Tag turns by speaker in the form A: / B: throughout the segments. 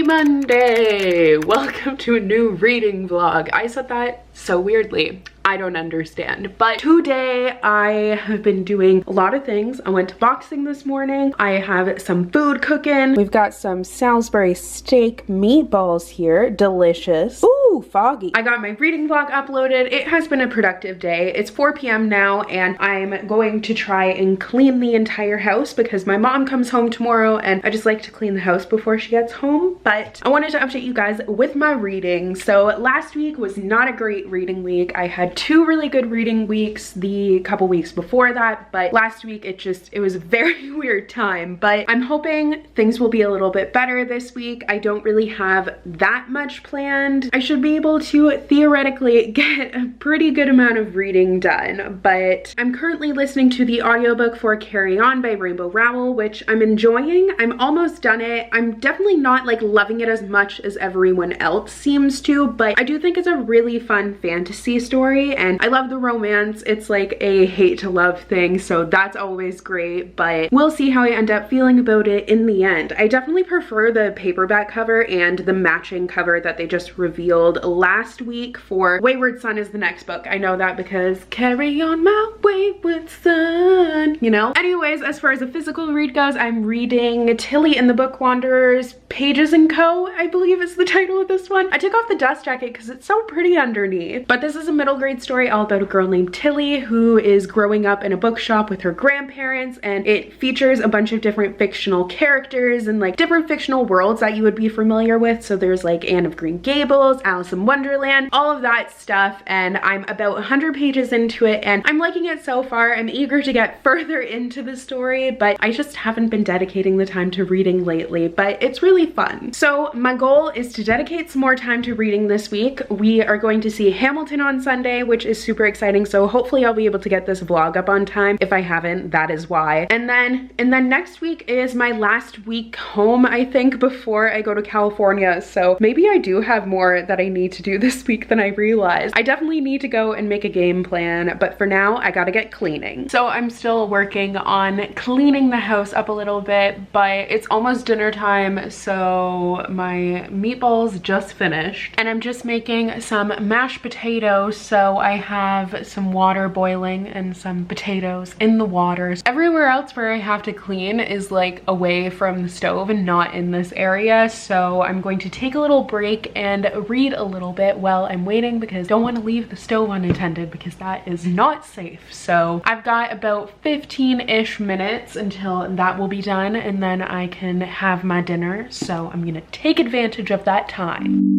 A: Happy Monday! Welcome to a new reading vlog. I said that so weirdly. I don't understand. But today I have been doing a lot of things. I went to boxing this morning. I have some food cooking. We've got some Salisbury steak meatballs here. Delicious. Ooh, foggy. I got my reading vlog uploaded. It has been a productive day. It's 4 p.m. now and I'm going to try and clean the entire house because my mom comes home tomorrow and I just like to clean the house before she gets home. But I wanted to update you guys with my reading. So last week was not a great reading week. I had 2 really good reading weeks the couple weeks before that, but last week it was a very weird time. But I'm hoping things will be a little bit better this week. I don't really have that much planned. I should be able to theoretically get a pretty good amount of reading done, but I'm currently listening to the audiobook for Carry On by Rainbow Rowell, which I'm enjoying. I'm almost done it. I'm definitely not like loving it as much as everyone else seems to, but I do think it's a really fun fantasy story and I love the romance. It's like a hate to love thing, so that's always great, but we'll see how I end up feeling about it in the end. I definitely prefer the paperback cover and the matching cover that they just revealed last week for Wayward Son is the next book. I know that because carry on my wayward son, you know? Anyways, as far as a physical read goes, I'm reading Tilly and the Book Wanderers, Pages & Co., I believe is the title of this one. I took off the dust jacket because it's so pretty underneath, but this is a middle grade story all about a girl named Tilly who is growing up in a bookshop with her grandparents, and it features a bunch of different fictional characters and like different fictional worlds that you would be familiar with. So there's like Anne of Green Gables, Alice in Wonderland, all of that stuff, and I'm about 100 pages into it and I'm liking it so far. I'm eager to get further into the story, but I just haven't been dedicating the time to reading lately, but it's really fun. So my goal is to dedicate some more time to reading this week. We are going to see Hamilton on Sunday, which is super exciting, so hopefully I'll be able to get this vlog up on time. If I haven't, that is why. And then next week is my last week home, I think, before I go to California, so maybe I do have more that I need to do this week than I realized. I definitely need to go and make a game plan, but for now I gotta get cleaning. So I'm still working on cleaning the house up a little bit, but it's almost dinner time, so my meatballs just finished and I'm just making some mashed potatoes. So I have some water boiling and some potatoes in the waters. Everywhere else where I have to clean is like away from the stove and not in this area, so I'm going to take a little break and read a little bit while I'm waiting because I don't want to leave the stove unattended because that is not safe. So I've got about 15-ish minutes until that will be done and then I can have my dinner, so I'm gonna take advantage of that time.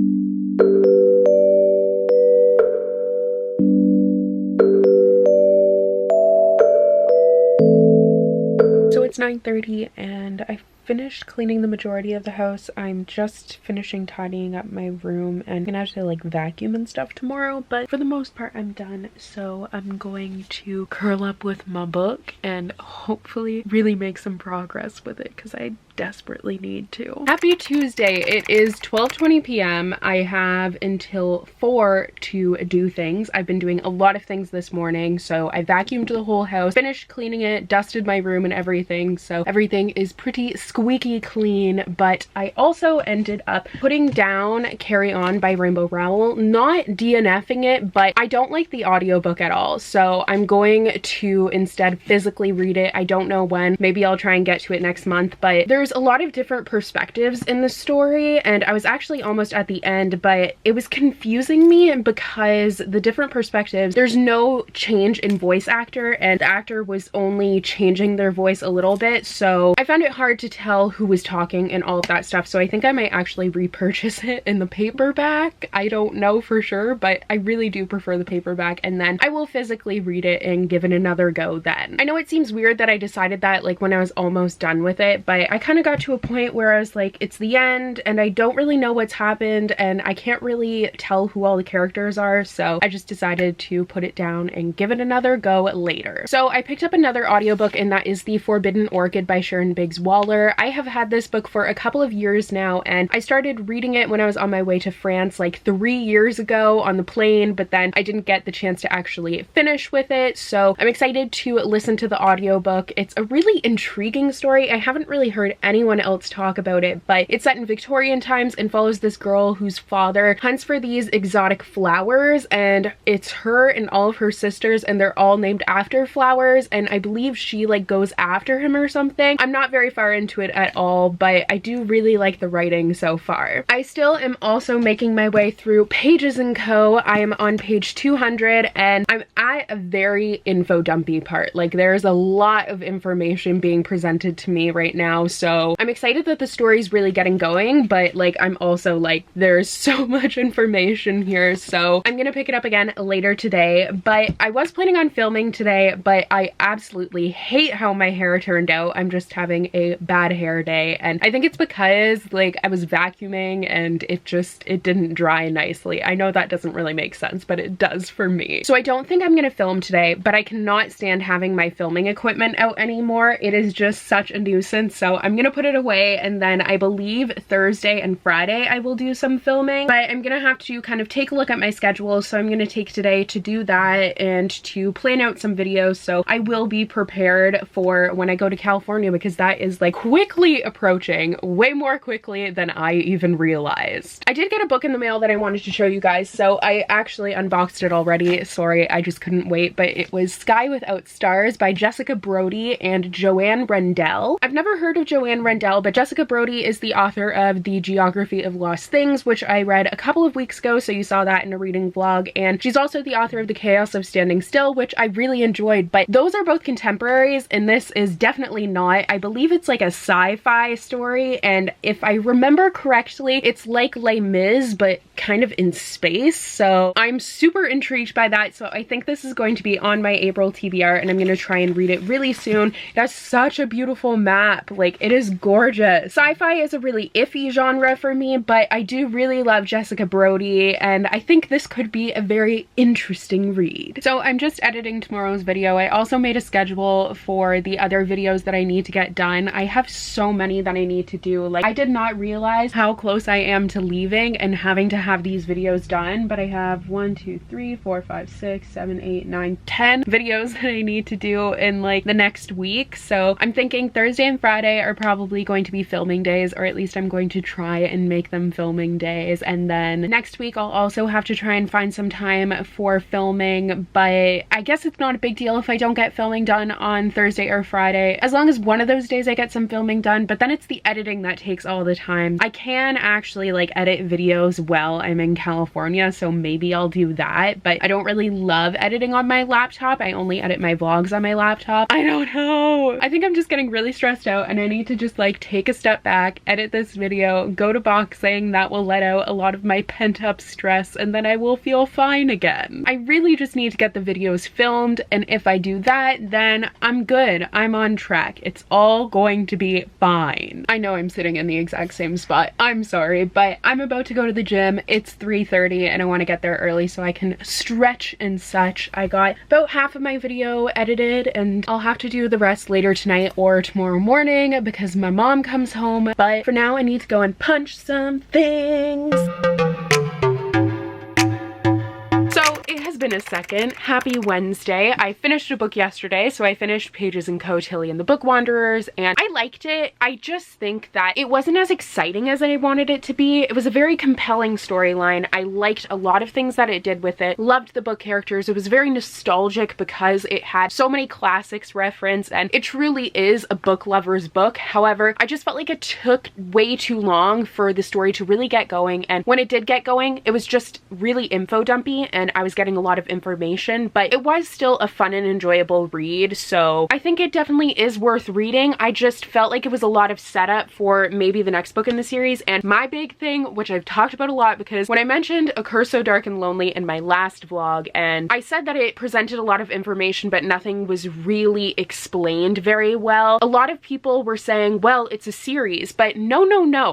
A: So it's 9:30 and I finished cleaning the majority of the house. I'm just finishing tidying up my room and I'm gonna have to like vacuum and stuff tomorrow, but for the most part I'm done. So I'm going to curl up with my book and hopefully really make some progress with it because I desperately need to. Happy Tuesday. It is 12:20 p.m. I have until 4 to do things. I've been doing a lot of things this morning, so I vacuumed the whole house, finished cleaning it, dusted my room and everything, so everything is pretty squeaky clean. But I also ended up putting down Carry On by Rainbow Rowell, not DNFing it, but I don't like the audiobook at all, so I'm going to instead physically read it. I don't know when, maybe I'll try and get to it next month, but there's a lot of different perspectives in the story and I was actually almost at the end, but it was confusing me because the different perspectives, there's no change in voice actor and the actor was only changing their voice a little bit, so I found it hard to tell who was talking and all of that stuff. So I think I might actually repurchase it in the paperback. I don't know for sure, but I really do prefer the paperback, and then I will physically read it and give it another go then. I know it seems weird that I decided that like when I was almost done with it, but I kind of got to a point where I was like, it's the end and I don't really know what's happened and I can't really tell who all the characters are, so I just decided to put it down and give it another go later. So I picked up another audiobook and that is The Forbidden Orchid by Sharon Biggs Waller. Reader. I have had this book for a couple of years now, and I started reading it when I was on my way to France like 3 years ago on the plane, but then I didn't get the chance to actually finish with it, so I'm excited to listen to the audiobook. It's a really intriguing story. I haven't really heard anyone else talk about it, but it's set in Victorian times and follows this girl whose father hunts for these exotic flowers, and it's her and all of her sisters, and they're all named after flowers, and I believe she like goes after him or something. I'm not very far into it at all, but I do really like the writing so far. I still am also making my way through Pages & Co. I am on page 200 and I'm at a very info dumpy part. Like, there's a lot of information being presented to me right now, so I'm excited that the story's really getting going, but like I'm also like, there's so much information here, so I'm gonna pick it up again later today. But I was planning on filming today, but I absolutely hate how my hair turned out. I'm just having a bad hair day, and I think it's because like I was vacuuming and it didn't dry nicely. I know that doesn't really make sense, but it does for me. So I don't think I'm gonna film today, but I cannot stand having my filming equipment out anymore. It is just such a nuisance, so I'm gonna put it away, and then I believe Thursday and Friday I will do some filming, but I'm gonna have to kind of take a look at my schedule, so I'm gonna take today to do that and to plan out some videos, so I will be prepared for when I go to California, because that is like quickly approaching, way more quickly than I even realized. I did get a book in the mail that I wanted to show you guys, so I actually unboxed it already. Sorry, I just couldn't wait, but it was Sky Without Stars by Jessica Brody and Joanne Rendell. I've never heard of Joanne Rendell, but Jessica Brody is the author of The Geography of Lost Things, which I read a couple of weeks ago, so you saw that in a reading vlog, and she's also the author of The Chaos of Standing Still, which I really enjoyed, but those are both contemporaries, and this is definitely not. I believe it's like a sci-fi story, and if I remember correctly, it's like Les Mis, but kind of in space, so I'm super intrigued by that, so I think this is going to be on my April TBR, and I'm gonna try and read it really soon. It has such a beautiful map, like it is gorgeous. Sci-fi is a really iffy genre for me, but I do really love Jessica Brody, and I think this could be a very interesting read. So I'm just editing tomorrow's video. I also made a schedule for the other videos that I need to get done. I have so many that I need to do. Like, I did not realize how close I am to leaving and having to have these videos done, but I have 1, 2, 3, 4, 5, 6, 7, 8, 9, 10 videos that I need to do in like the next week. So I'm thinking Thursday and Friday are probably going to be filming days, or at least I'm going to try and make them filming days. And then next week I'll also have to try and find some time for filming, but I guess it's not a big deal if I don't get filming done on Thursday or Friday, as long as one of those days I get some filming done. But then it's the editing that takes all the time. I can actually like edit videos while I'm in California, so maybe I'll do that, but I don't really love editing on my laptop. I only edit my vlogs on my laptop. I don't know. I think I'm just getting really stressed out, and I need to just like take a step back, edit this video, go to boxing. That will let out a lot of my pent-up stress, and then I will feel fine again. I really just need to get the videos filmed, and if I do that, then I'm good. I'm on track. It's all going to be fine. I know I'm sitting in the exact same spot. I'm sorry, but I'm about to go to the gym. It's 3:30 and I want to get there early so I can stretch and such. I got about half of my video edited, and I'll have to do the rest later tonight or tomorrow morning because my mom comes home. But for now, I need to go and punch some things. Been a second. Happy Wednesday. I finished a book yesterday, so I finished Pages & Co. Tilly and the Book Wanderers, and I liked it. I just think that it wasn't as exciting as I wanted it to be. It was a very compelling storyline. I liked a lot of things that it did with it. Loved the book characters. It was very nostalgic because it had so many classics referenced, and it truly is a book lover's book. However, I just felt like it took way too long for the story to really get going, and when it did get going, it was just really info dumpy, and I was getting a lot of information, but it was still a fun and enjoyable read, so I think it definitely is worth reading. I just felt like it was a lot of setup for maybe the next book in the series, and my big thing, which I've talked about a lot, because when I mentioned A Curse So Dark and Lonely in my last vlog, and I said that it presented a lot of information, but nothing was really explained very well, a lot of people were saying, well, it's a series, but no.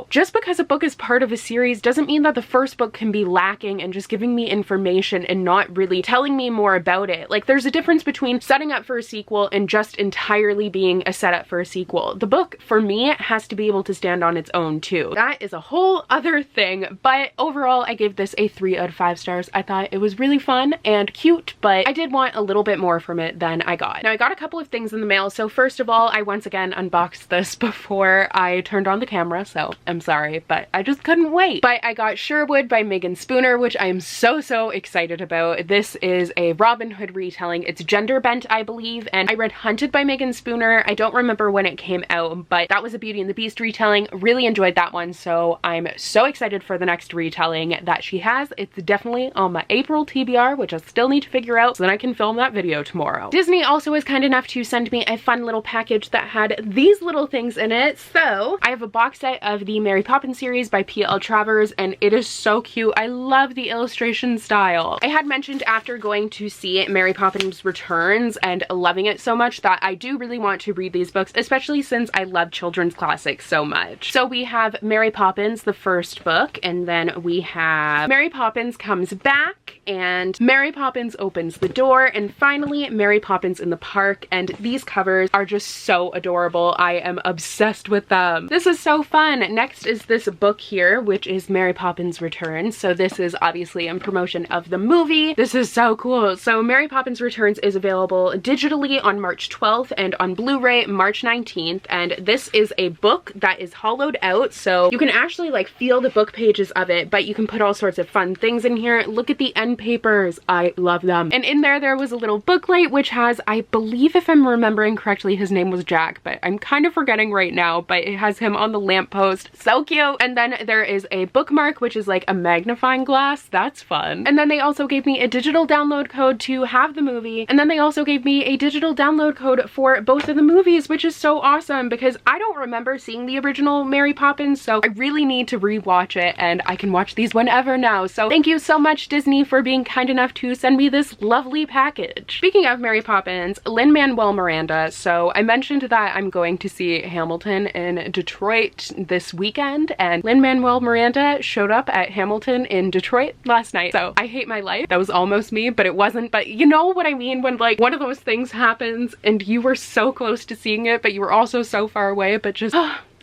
A: Just because a book is part of a series doesn't mean that the first book can be lacking and just giving me information and not really really telling me more about it. Like, there's a difference between setting up for a sequel and just entirely being a setup for a sequel. The book, for me, has to be able to stand on its own too. That is a whole other thing, but overall I gave this a 3 out of 5 stars. I thought it was really fun and cute, but I did want a little bit more from it than I got. Now, I got a couple of things in the mail. So first of all, I once again unboxed this before I turned on the camera, so I'm sorry, but I just couldn't wait. But I got Sherwood by Megan Spooner, which I am so excited about. This is a Robin Hood retelling. It's gender bent, I believe, and I read Hunted by Megan Spooner. I don't remember when it came out, but that was a Beauty and the Beast retelling. Really enjoyed that one, so I'm so excited for the next retelling that she has. It's definitely on my April TBR, which I still need to figure out so then I can film that video tomorrow. Disney also was kind enough to send me a fun little package that had these little things in it. So I have a box set of the Mary Poppins series by P.L. Travers, and it is so cute. I love the illustration style. I had mentioned after going to see Mary Poppins Returns and loving it so much that I do really want to read these books, especially since I love children's classics so much. So we have Mary Poppins, the first book, and then we have Mary Poppins Comes Back, and Mary Poppins Opens the Door, and finally Mary Poppins in the Park. And these covers are just so adorable. I am obsessed with them. This is so fun. Next is this book here, which is Mary Poppins Returns. So this is obviously in promotion of the movie. This is so cool. So Mary Poppins Returns is available digitally on March 12th and on Blu-ray March 19th. And this is a book that is hollowed out, so you can actually like feel the book pages of it, but you can put all sorts of fun things in here. Look at the end papers. I love them. And in there was a little booklet which has, I believe if I'm remembering correctly, his name was Jack, but I'm kind of forgetting right now, but it has him on the lamppost. So cute. And then there is a bookmark, which is like a magnifying glass. That's fun. And then they also gave me a digital download code to have the movie. And then they also gave me a digital download code for both of the movies, which is so awesome because I don't remember seeing the original Mary Poppins, so I really need to rewatch it, and I can watch these whenever now. So thank you so much, Disney, for being kind enough to send me this lovely package. Speaking of Mary Poppins, Lin-Manuel Miranda. So I mentioned that I'm going to see Hamilton in Detroit this weekend, and Lin-Manuel Miranda showed up at Hamilton in Detroit last night. So I hate my life. That was almost me, but it wasn't. But you know what I mean when like one of those things happens and you were so close to seeing it, but you were also so far away, but just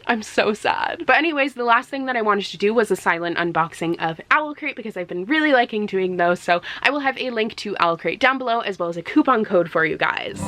A: I'm so sad. But anyways, the last thing that I wanted to do was a silent unboxing of Owl Crate because I've been really liking doing those. So I will have a link to Owl Crate down below as well as a coupon code for you guys.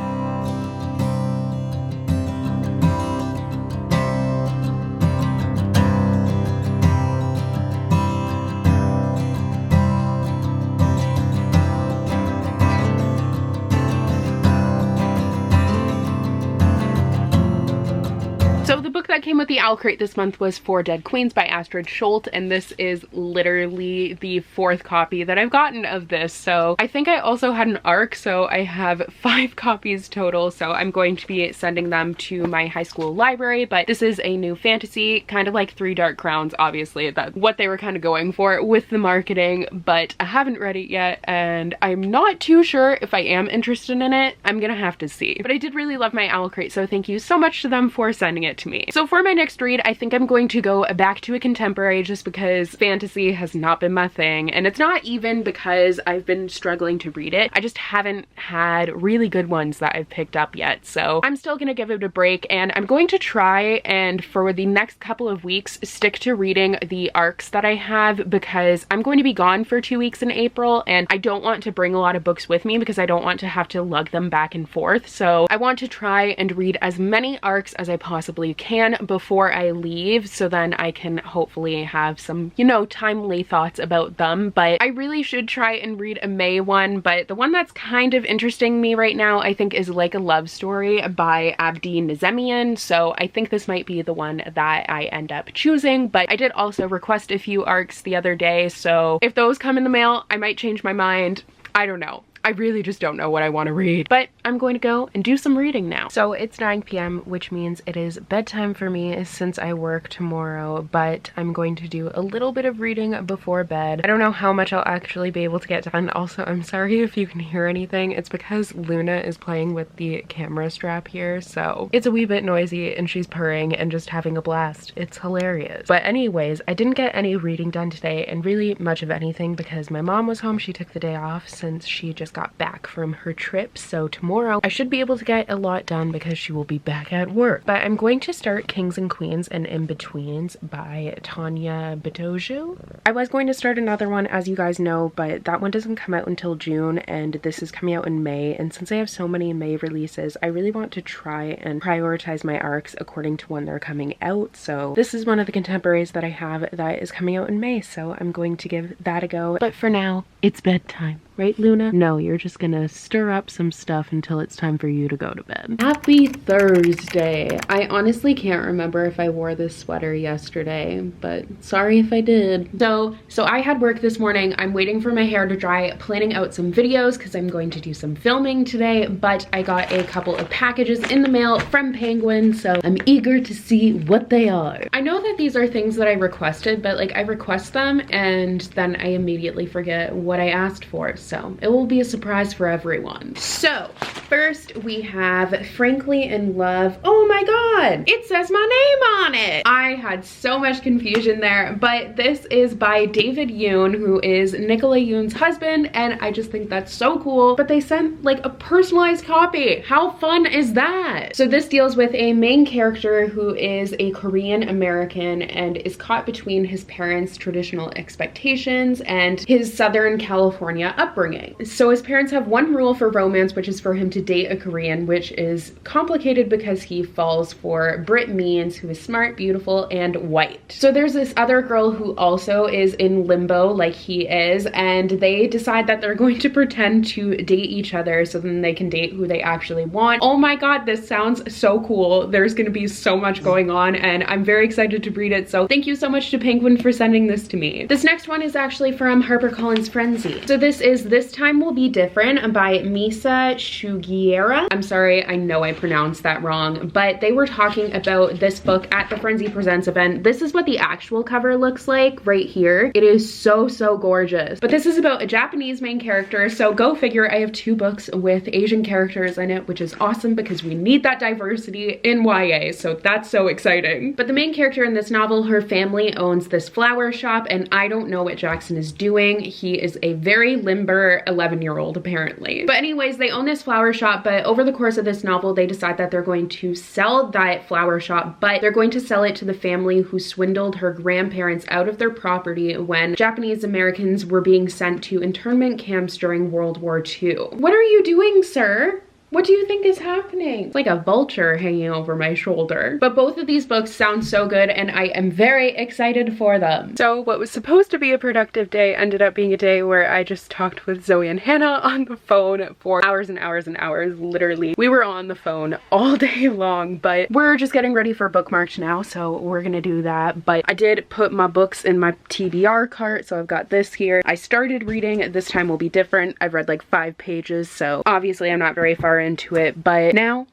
A: So the book that came with the Owl Crate this month was Four Dead Queens by Astrid Scholt, and this is literally the 4th copy that I've gotten of this. So I think I also had an ARC, so I have 5 copies total, so I'm going to be sending them to my high school library. But this is a new fantasy, kind of like Three Dark Crowns, obviously. That's what they were kind of going for with the marketing, but I haven't read it yet, and I'm not too sure if I am interested in it. I'm gonna have to see. But I did really love my Owl Crate, so thank you so much to them for sending it to me. So for my next read, I think I'm going to go back to a contemporary just because fantasy has not been my thing. And it's not even because I've been struggling to read it. I just haven't had really good ones that I've picked up yet. So I'm still gonna give it a break, and I'm going to try and for the next couple of weeks stick to reading the ARCs that I have because I'm going to be gone for 2 weeks in April, and I don't want to bring a lot of books with me because I don't want to have to lug them back and forth. So I want to try and read as many ARCs as I possibly can before I leave, so then I can hopefully have some, you know, timely thoughts about them. But I really should try and read a May one, but the one that's kind of interesting me right now I think is Like a Love Story by Abdi Nazemian, so I think this might be the one that I end up choosing. But I did also request a few ARCs the other day, so if those come in the mail I might change my mind. I don't know. I really just don't know what I want to read. But I'm going to go and do some reading now. So it's 9 p.m., which means it is bedtime for me since I work tomorrow, but I'm going to do a little bit of reading before bed. I don't know how much I'll actually be able to get done. Also, I'm sorry if you can hear anything. It's because Luna is playing with the camera strap here, so it's a wee bit noisy and she's purring and just having a blast. It's hilarious. But anyways, I didn't get any reading done today, and really much of anything, because my mom was home. She took the day off since she just got back from her trip, so tomorrow I should be able to get a lot done because she will be back at work. But I'm going to start Kings and Queens and In-Betweens by Tanya Bitoju. I was going to start another one, as you guys know, but that one doesn't come out until June, and this is coming out in May, and since I have so many May releases, I really want to try and prioritize my arcs according to when they're coming out. So this is one of the contemporaries that I have that is coming out in May, so I'm going to give that a go. But for now, it's bedtime. Right, Luna? No, you're just gonna stir up some stuff until it's time for you to go to bed. Happy Thursday. I honestly can't remember if I wore this sweater yesterday, but sorry if I did. So I had work this morning. I'm waiting for my hair to dry, planning out some videos because I'm going to do some filming today, but I got a couple of packages in the mail from Penguin, so I'm eager to see what they are. I know that these are things that I requested, but like I request them and then I immediately forget what I asked for. So it will be a surprise for everyone. So first we have Frankly in Love. Oh my god, it says my name on it. I had so much confusion there, but this is by David Yoon, who is Nicola Yoon's husband, and I just think that's so cool. But they sent like a personalized copy. How fun is that? So this deals with a main character who is a Korean American and is caught between his parents' traditional expectations and his Southern California upbringing. So his parents have one rule for romance, which is for him to date a Korean, which is complicated because he falls for Britt Means, who is smart, beautiful, and white. So there's this other girl who also is in limbo like he is, and they decide that they're going to pretend to date each other so then they can date who they actually want. Oh my god, this sounds so cool. There's gonna be so much going on and I'm very excited to read it, so thank you so much to Penguin for sending this to me. This next one is actually from HarperCollins Frenzy. So this is This Time Will Be Different by Misa Sugiura. I'm sorry, I know I pronounced that wrong, but they were talking about this book at the Frenzy Presents event. This is what the actual cover looks like right here. It is so gorgeous. But this is about a Japanese main character, so go figure. I have 2 books with Asian characters in it, which is awesome because we need that diversity in YA, so that's so exciting. But the main character in this novel, her family owns this flower shop, and I don't know what Jackson is doing. He is a very limber 11-year-old apparently. But anyways, they own this flower shop, but over the course of this novel, they decide that they're going to sell that flower shop, but they're going to sell it to the family who swindled her grandparents out of their property when Japanese Americans were being sent to internment camps during World War II. What are you doing, sir? What do you think is happening? It's like a vulture hanging over my shoulder. But both of these books sound so good and I am very excited for them. So what was supposed to be a productive day ended up being a day where I just talked with Zoe and Hannah on the phone for hours and hours and hours. Literally, we were on the phone all day long, but we're just getting ready for Bookmarked now, so we're gonna do that. But I did put my books in my TBR cart, so I've got this here. I started reading This Time Will Be Different. I've read like 5 pages, so obviously I'm not very far into it, but now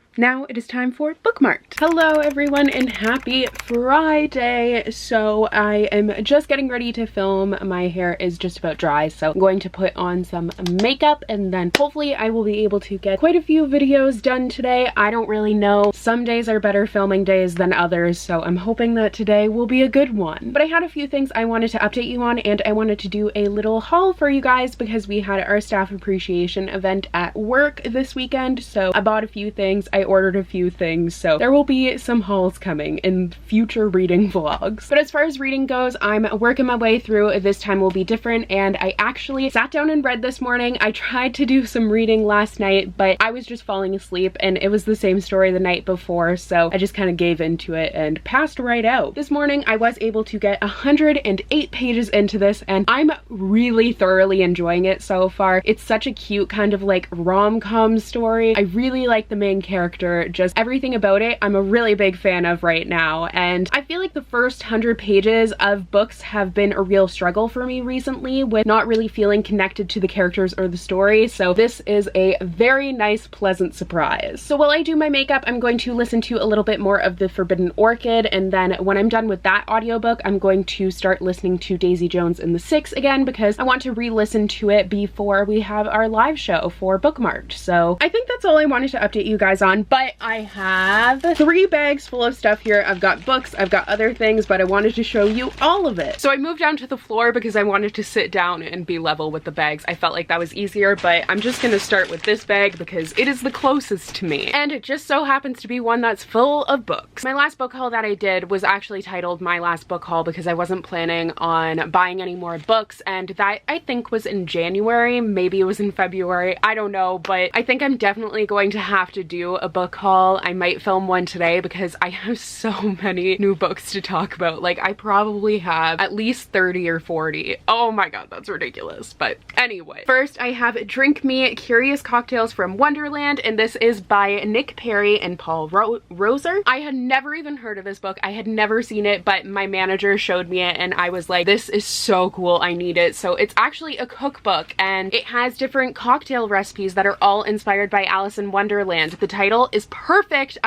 A: it is time for Bookmarked. Hello everyone and happy Friday. So I am just getting ready to film. My hair is just about dry, so I'm going to put on some makeup and then hopefully I will be able to get quite a few videos done today. I don't really know. Some days are better filming days than others, so I'm hoping that today will be a good one. But I had a few things I wanted to update you on, and I wanted to do a little haul for you guys because we had our staff appreciation event at work this weekend. So I bought a few things. I ordered a few things, so there will be some hauls coming in future reading vlogs. But as far as reading goes, I'm working my way through This Time Will Be Different, and I actually sat down and read this morning. I tried to do some reading last night, but I was just falling asleep and it was the same story the night before, so I just kind of gave into it and passed right out. This morning I was able to get 108 pages into this and I'm really thoroughly enjoying it so far. It's such a cute kind of like rom-com story. I really like the main character character, just everything about it I'm a really big fan of right now. And I feel like the first 100 pages of books have been a real struggle for me recently with not really feeling connected to the characters or the story. So this is a very nice, pleasant surprise. So while I do my makeup, I'm going to listen to a little bit more of The Forbidden Orchid, and then when I'm done with that audiobook, I'm going to start listening to Daisy Jones and the Six again because I want to re-listen to it before we have our live show for Bookmarked. So I think that's all I wanted to update you guys on, but I have 3 bags full of stuff here. I've got books, I've got other things, but I wanted to show you all of it. So I moved down to the floor because I wanted to sit down and be level with the bags. I felt like that was easier, but I'm just gonna start with this bag because it is the closest to me. And it just so happens to be one that's full of books. My last book haul that I did was actually titled My Last Book Haul because I wasn't planning on buying any more books, and that I think was in January, maybe it was in February, I don't know, but I think I'm definitely going to have to do a book haul. I might film one today because I have so many new books to talk about. Like, I probably have at least 30 or 40. Oh my god, that's ridiculous. But anyway, first I have Drink Me Curious Cocktails from Wonderland, and this is by Nick Perry and Paul Roser. I had never even heard of this book. I had never seen it, but my manager showed me it and I was like, this is so cool, I need it. So it's actually a cookbook and it has different cocktail recipes that are all inspired by Alice in Wonderland. The title is perfect.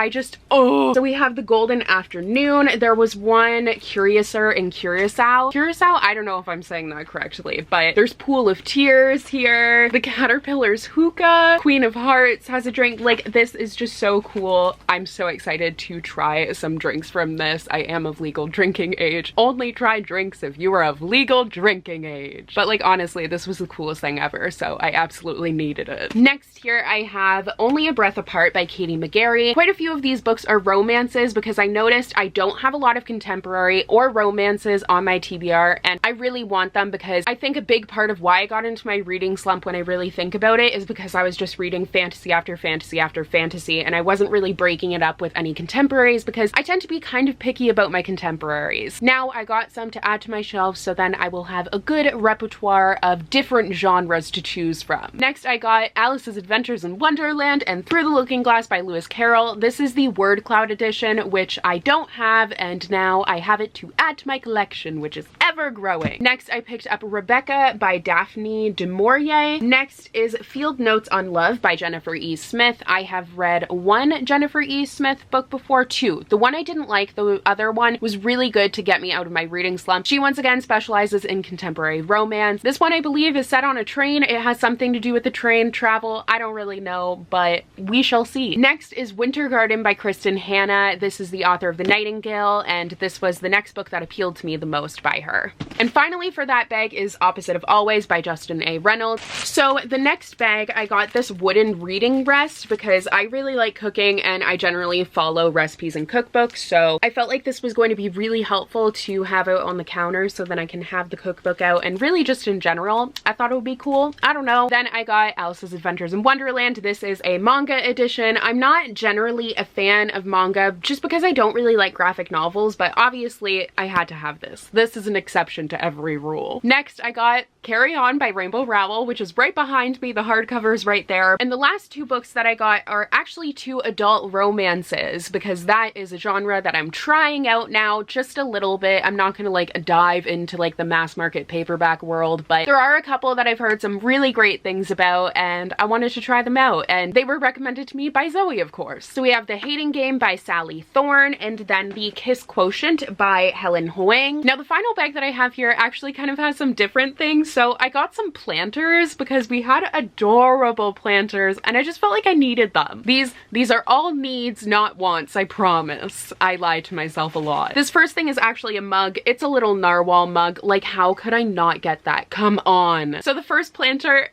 A: So we have The Golden Afternoon. There was one Curiouser in Curacao. I don't know if I'm saying that correctly, but there's Pool of Tears here. The Caterpillar's Hookah. Queen of Hearts has a drink. Like, this is just so cool. I'm so excited to try some drinks from this. I am of legal drinking age. Only try drinks if you are of legal drinking age. But like, honestly, this was the coolest thing ever, so I absolutely needed it. Next here I have Only a Breath Apart by Katie McGarry. Quite a few of these books are romances because I noticed I don't have a lot of contemporary or romances on my TBR, and I really want them because I think a big part of why I got into my reading slump, when I really think about it, is because I was just reading fantasy after fantasy after fantasy, and I wasn't really breaking it up with any contemporaries because I tend to be kind of picky about my contemporaries. Now I got some to add to my shelves, so then I will have a good repertoire of different genres to choose from. Next I got Alice's Adventures in Wonderland and Through the Looking Glass by Lewis Carroll. This is the word cloud edition, which I don't have, and now I have it to add to my collection, which is ever growing. Next I picked up Rebecca by Daphne du Maurier. Next is Field Notes on Love by Jennifer E. Smith. I have read one Jennifer E. Smith book before, 2. The one I didn't like, the other one was really good to get me out of my reading slump. She once again specializes in contemporary romance. This one I believe is set on a train. It has something to do with the train travel. I don't really know, but we shall see. Next is Winter Garden by Kristen Hanna. This is the author of The Nightingale, and this was the next book that appealed to me the most by her. And finally for that bag is Opposite of Always by Justin A. Reynolds. So the next bag, I got this wooden reading rest because I really like cooking and I generally follow recipes and cookbooks, so I felt like this was going to be really helpful to have out on the counter so then I can have the cookbook out, and really just in general I thought it would be cool. I don't know. Then I got Alice's Adventures in Wonderland. This is a manga edition. I'm not generally a fan of manga just because I don't really like graphic novels, but obviously I had to have this. This is an exception to every rule. Next I got Carry On by Rainbow Rowell, which is right behind me. The hardcover is right there. And the last 2 books that I got are actually 2 adult romances because that is a genre that I'm trying out now just a little bit. I'm not gonna like dive into like the mass market paperback world, but there are a couple that I've heard some really great things about and I wanted to try them out, and they were recommended to me by Zoe, of course. So we have The Hating Game by Sally Thorne, and then The Kiss Quotient by Helen Hoang. Now the final bag that I have here actually kind of has some different things. So I got some planters because we had adorable planters and I just felt like I needed them. These are all needs, not wants, I promise. I lie to myself a lot. This first thing is actually a mug. It's a little narwhal mug. Like, how could I not get that? Come on. So the first planter,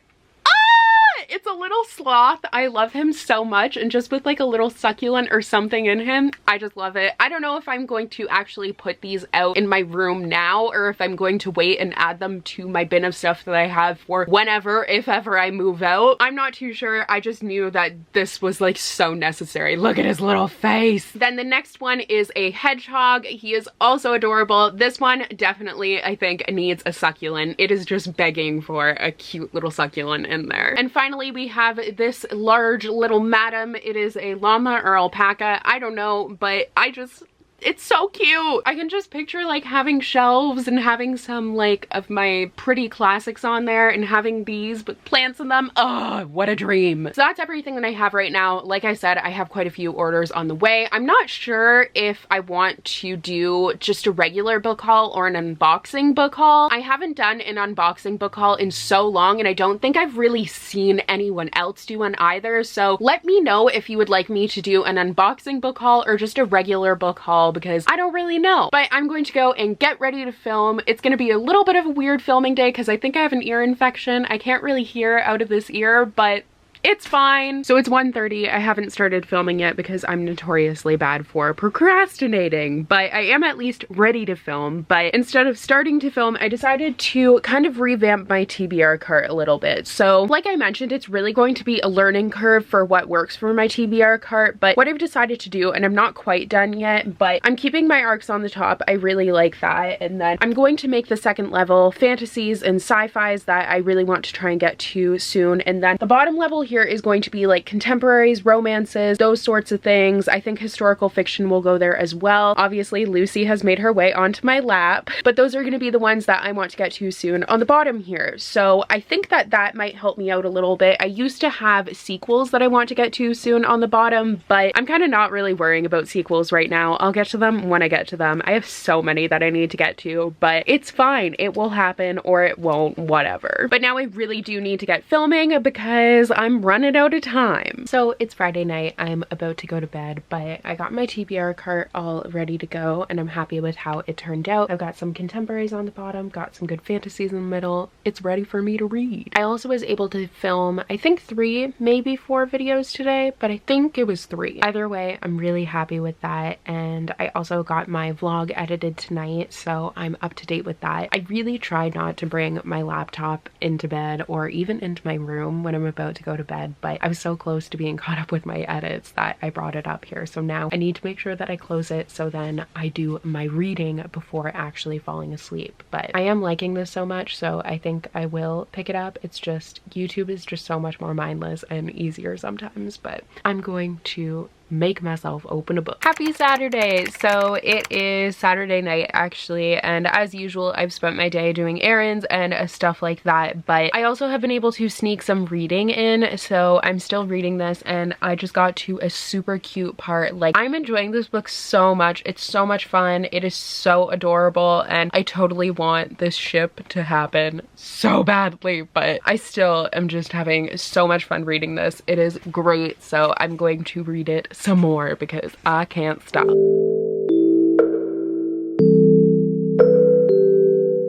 A: it's a little sloth. I love him so much, and just with like a little succulent or something in him, I just love it. I don't know if I'm going to actually put these out in my room now or if I'm going to wait and add them to my bin of stuff that I have for whenever, if ever I move out. I'm not too sure. I just knew that this was like so necessary. Look at his little face. Then the next one is a hedgehog. He is also adorable. This one definitely, I think, needs a succulent. It is just begging for a cute little succulent in there. And finally, finally we have this large little madam. It is a llama or alpaca, I don't know, but it's so cute. I can just picture like having shelves and having some like of my pretty classics on there and having these with plants in them. Oh, what a dream. So that's everything that I have right now. Like I said, I have quite a few orders on the way. I'm not sure if I want to do just a regular book haul or an unboxing book haul. I haven't done an unboxing book haul in so long, and I don't think I've really seen anyone else do one either. So let me know if you would like me to do an unboxing book haul or just a regular book haul, because I don't really know. But I'm going to go and get ready to film. It's going to be a little bit of a weird filming day because I think I have an ear infection. I can't really hear out of this ear, but it's fine. So it's 1:30. I haven't started filming yet because I'm notoriously bad for procrastinating, but I am at least ready to film. But instead of starting to film, I decided to kind of revamp my TBR cart a little bit. So like I mentioned, it's really going to be a learning curve for what works for my TBR cart. But what I've decided to do, and I'm not quite done yet, but I'm keeping my arcs on the top. I really like that. And then I'm going to make the second level fantasies and sci-fis that I really want to try and get to soon. And then the bottom level here is going to be like contemporaries, romances, those sorts of things. I think historical fiction will go there as well. Obviously, Lucy has made her way onto my lap, but those are going to be the ones that I want to get to soon on the bottom here. So I think that that might help me out a little bit. I used to have sequels that I want to get to soon on the bottom, but I'm kind of not really worrying about sequels right now. I'll get to them when I get to them. I have so many that I need to get to, but it's fine. It will happen or it won't, whatever. But now I really do need to get filming because I'm running out of time. So it's Friday night. I'm about to go to bed, but I got my TBR cart all ready to go and I'm happy with how it turned out. I've got some contemporaries on the bottom, got some good fantasies in the middle. It's ready for me to read. I also was able to film, I think 3, maybe 4 videos today, but I think it was 3. Either way, I'm really happy with that. And I also got my vlog edited tonight, so I'm up to date with that. I really tried not to bring my laptop into bed or even into my room when I'm about to go to bed, but I was so close to being caught up with my edits that I brought it up here. So now I need to make sure that I close it so then I do my reading before actually falling asleep. But I am liking this so much, so I think I will pick it up. It's just, YouTube is just so much more mindless and easier sometimes, but I'm going to make myself open a book. Happy Saturday! So it is Saturday night actually, and as usual I've spent my day doing errands and stuff like that, but I also have been able to sneak some reading in, so I'm still reading this and I just got to a super cute part. Like, I'm enjoying this book so much. It's so much fun. It is so adorable and I totally want this ship to happen so badly, but I still am just having so much fun reading this. It is great, so I'm going to read it some more because I can't stop.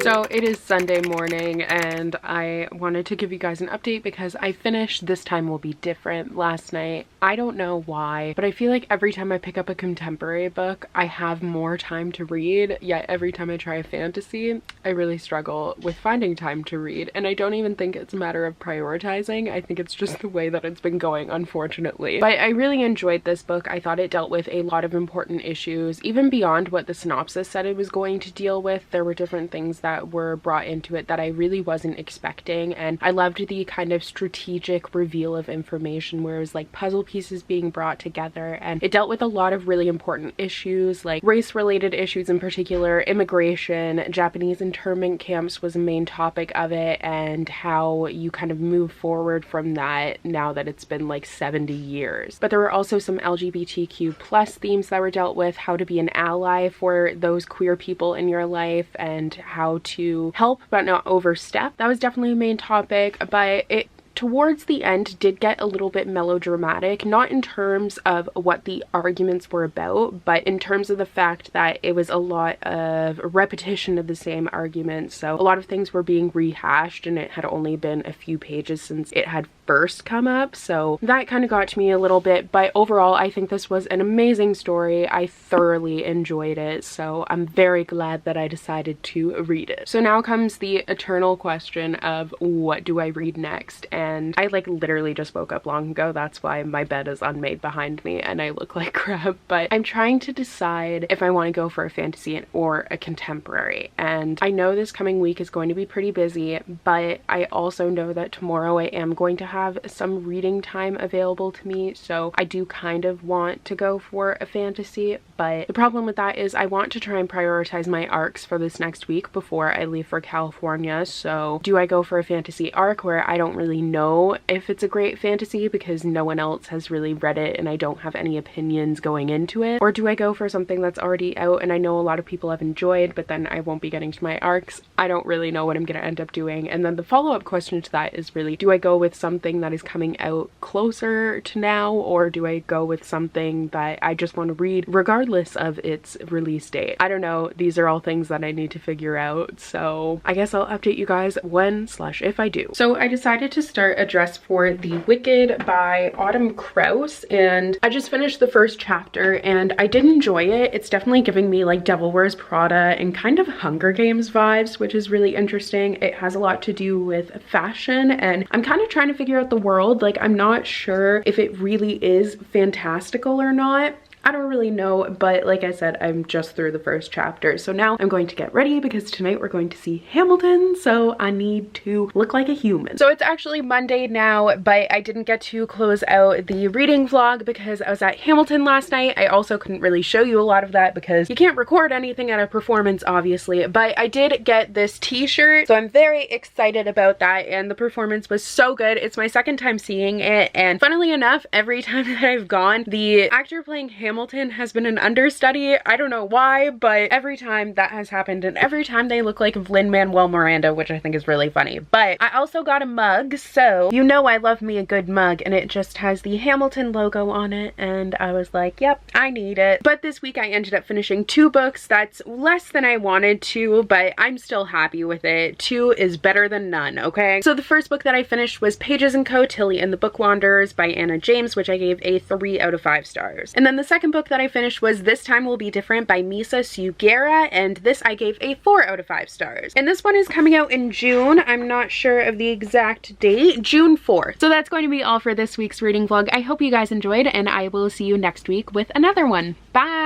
A: So it is Sunday morning and I wanted to give you guys an update because I finished This Time Will Be Different last night. I don't know why, but I feel like every time I pick up a contemporary book, I have more time to read, yet every time I try a fantasy, I really struggle with finding time to read. And I don't even think it's a matter of prioritizing. I think it's just the way that it's been going, unfortunately. But I really enjoyed this book. I thought it dealt with a lot of important issues, even beyond what the synopsis said it was going to deal with. There were different things that were brought into it that I really wasn't expecting, and I loved the kind of strategic reveal of information where it was like puzzle pieces being brought together, and it dealt with a lot of really important issues, like race-related issues in particular, immigration, Japanese internment camps was a main topic of it, and how you kind of move forward from that now that it's been like 70 years. But there were also some LGBTQ plus themes that were dealt with, how to be an ally for those queer people in your life and how to help but not overstep. That was definitely a main topic, but it towards the end did get a little bit melodramatic, not in terms of what the arguments were about, but in terms of the fact that it was a lot of repetition of the same arguments. So a lot of things were being rehashed and it had only been a few pages since it had first come up, so that kind of got to me a little bit. But overall, I think this was an amazing story. I thoroughly enjoyed it, so I'm very glad that I decided to read it. So now comes the eternal question of what do I read next? And I like literally just woke up long ago. That's why my bed is unmade behind me and I look like crap, but I'm trying to decide if I want to go for a fantasy or a contemporary. And I know this coming week is going to be pretty busy, but I also know that tomorrow I am going to have have some reading time available to me, so I do kind of want to go for a fantasy, but the problem with that is I want to try and prioritize my arcs for this next week before I leave for California. So do I go for a fantasy arc where I don't really know if it's a great fantasy because no one else has really read it and I don't have any opinions going into it? Or do I go for something that's already out and I know a lot of people have enjoyed, but then I won't be getting to my arcs? I don't really know what I'm going to end up doing. And then the follow-up question to that is really, do I go with something that is coming out closer to now, or do I go with something that I just want to read regardless of its release date? I don't know. These are all things that I need to figure out, so I guess I'll update you guys when/if I do. So I decided to start a dress for The Wicked by Autumn Krause, and I just finished the first chapter and I did enjoy it. It's definitely giving me like Devil Wears Prada and kind of Hunger Games vibes, which is really interesting. It has a lot to do with fashion, and I'm kind of trying to figure out the world. Like, I'm not sure if it really is fantastical or not. I don't really know, but like I said, I'm just through the first chapter. So now I'm going to get ready because tonight we're going to see Hamilton, so I need to look like a human. So it's actually Monday now, but I didn't get to close out the reading vlog because I was at Hamilton last night. I also couldn't really show you a lot of that because you can't record anything at a performance, obviously, but I did get this t-shirt, so I'm very excited about that, and the performance was so good. It's my second time seeing it, and funnily enough, every time that I've gone, the actor playing Hamilton has been an understudy. I don't know why, but every time that has happened, and every time they look like Lin-Manuel Miranda, which I think is really funny. But I also got a mug, so you know I love me a good mug, and it just has the Hamilton logo on it, and I was like, yep, I need it. But this week I ended up finishing 2 books. That's less than I wanted to, but I'm still happy with it. 2 is better than none, okay? So the first book that I finished was Pages & Co. Tilly and the Book Wanderers by Anna James, which I gave a 3 out of 5 stars. And then the second book that I finished was This Time Will Be Different by Misa Sugiura, and this I gave a 4 out of 5 stars. And this one is coming out in June. I'm not sure of the exact date. June 4th. So that's going to be all for this week's reading vlog. I hope you guys enjoyed, and I will see you next week with another one. Bye!